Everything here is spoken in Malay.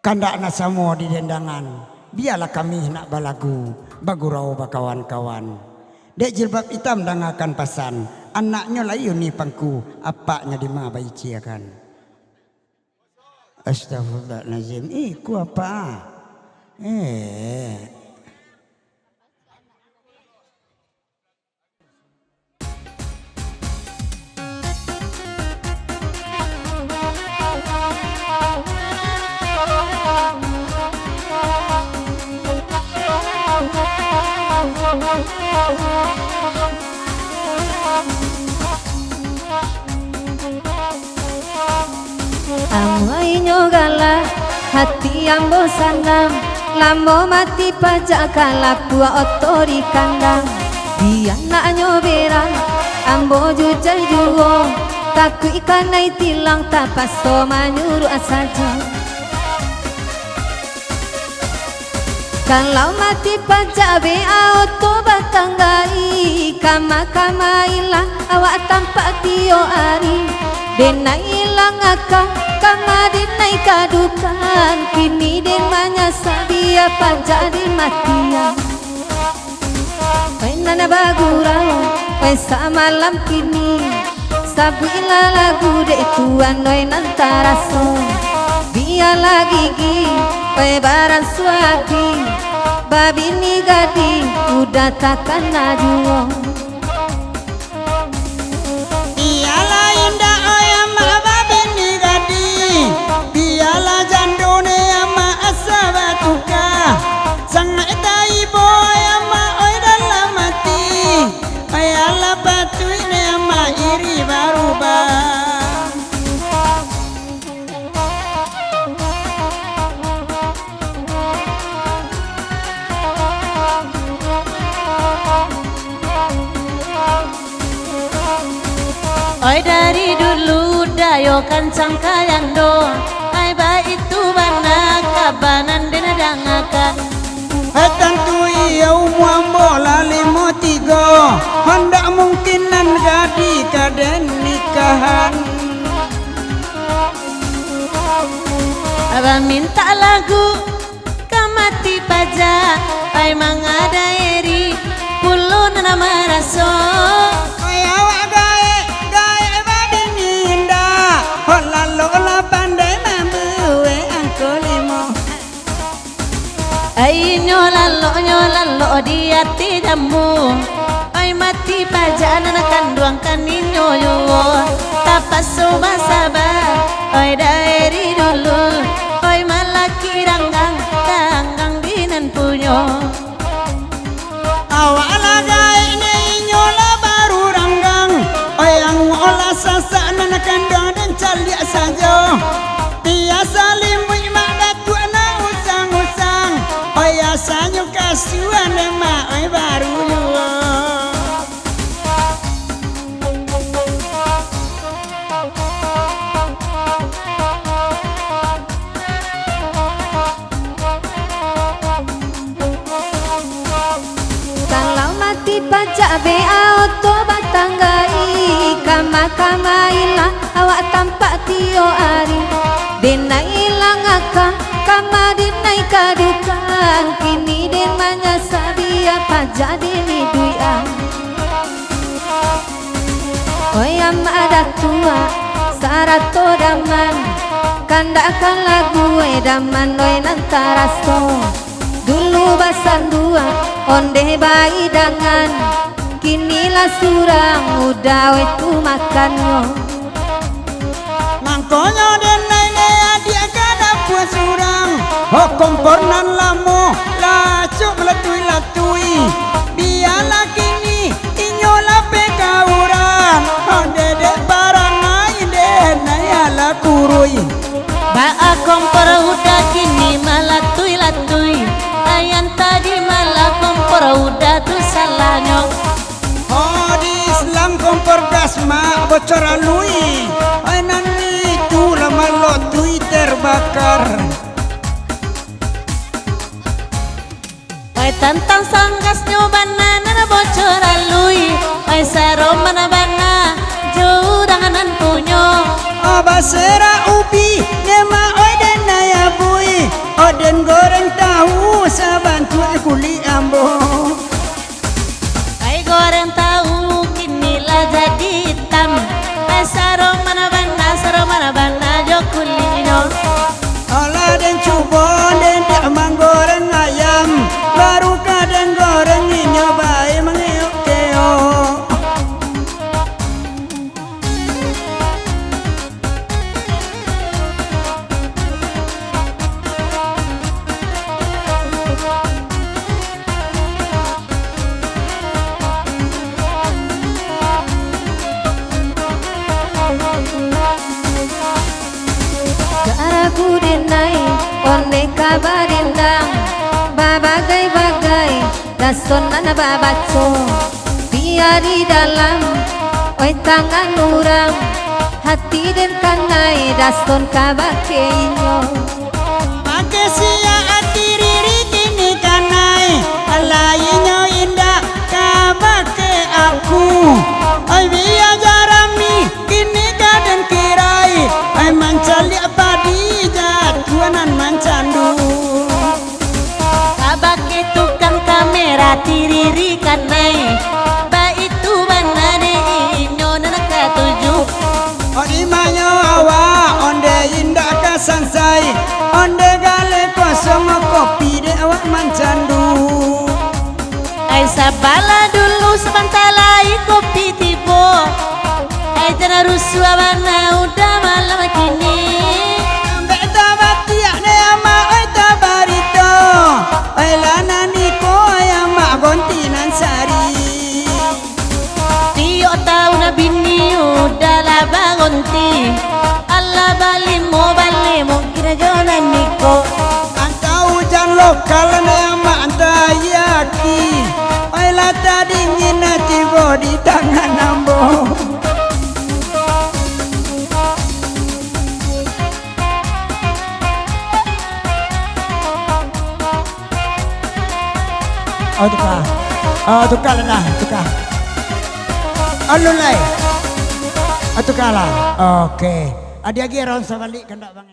kandakna samo di dendangan. Biarlah kami nak balagu bagurau bakawan-kawan. Dek jilbab hitam dangakan pasan, anaknya layu ni pangku, apaknya di ma bayi ciakan. Astagfirullahalazim. Ku apa? Amai nyogala hati ambo sandang, lambo mati pajak kalah buah otori kandang. Dia nak nyoberang ambo jujai juo, takut ikan naik tilang tapas so manyuruh saja. Kalau mati pajak bea oto batanggai, kama ilang awak tampak tio ari. Denai ilang akang kama denai kadukan, kini den manyasa dia pajak di matian. Nana bagurau pesa malam kini, sabila lagu dek tuan noi nantara so. Dia lagi gi pebaran suagi, babi ni gadi udah takkan najuo. Biarlah indah ayama babi ni gadi, biarlah jandone ama asabatuka, sangat taibo ayama oi dalam mati, biarlah batu ini ama iri barubah. Oi dari dulu dayo kancang kayando, ai ba itu bana kabanan dena dangakan. Tentu iau muambo lalimo tiga, hendak mungkinan gadi kaden nikahan. Aba minta lagu kamati pajak, ai mangada eri pulo nana maraso. Ai nyolalo di hati jamu, ai mati pajak nana kanduang kaninyo yo. Tapas soba sabar, ai dari dulu, ai malaki ranggang dinan punyo. Awak lagai ni nyola baru ranggang, ai yang olah sasak nana kandang dan caliak saja. Biasa limui mak tua na usang-usang, biasanya kasuan emak ai baru jua. Kalau mati pajak bea oto batanggai, kama ilang awak tampak tio ari. Denai ilang akang kama denai kadukan, kini den manyasa dia pajak dini duian. Oi ama ada tua sarato daman, kandakan lagu daman oi nantara so. Dulu basan dua onde bayi dangan, kinilah surang udah wetu makannya. Mangkonyo denai ne adia kada puas surang, kompornan lamo lacuk latui. Biarlah kini inyola pekauran, dede barangai denai ala kurui. Ba kompor udah kini malatui, ayan tadi malah kompor udah tuh salahnya. Di Islam kompor gas mak bocor alui, nanti tu lama lo Twitter bakar. Ai tantang sanggas nyobana nana bocor alui, ai saro mana bana jauh danganan punyo. Abasera ubi nema oi denaya bui, coba dedek menggoreng ayam, baru kadang goreng nyobain mengeok-keok. Karaku denai, onde kabarindang, babagai-bagai, dason nana babaco. Dia di dalam, oi tangan urang, hati den kanai, dason kabakeinyo. Pakai sia hati riri kini kanai, alainya indah kabake aku. Ai biya jarami kini kaden kirai, ai mancali padi jatuanan mancandu. Kabake tukang kamera tiriri kanai, ba itu mana deh inyo nana katuju. Odi manyo awa onde indah kasansai, onde gale kosong kopi de awak mancandu. Ai sabala dulu sebentalai kopi tibo. Ai jana rusuh warna udah malam kini. Ambek tabatiak ne ama oi tabarito, oi lana niko oi ama gontinan sari. Tio tahu na bini udah lah bagonti. Allah balimo kira jonan niko. Anta hujan lokal ne ama anta yaki, oi lata dingin tibo di tangan ambo. Oh tukar lah, tukar. Alulai. Tukar lah. Oke. Adi lagi ron sabalik kendak bang.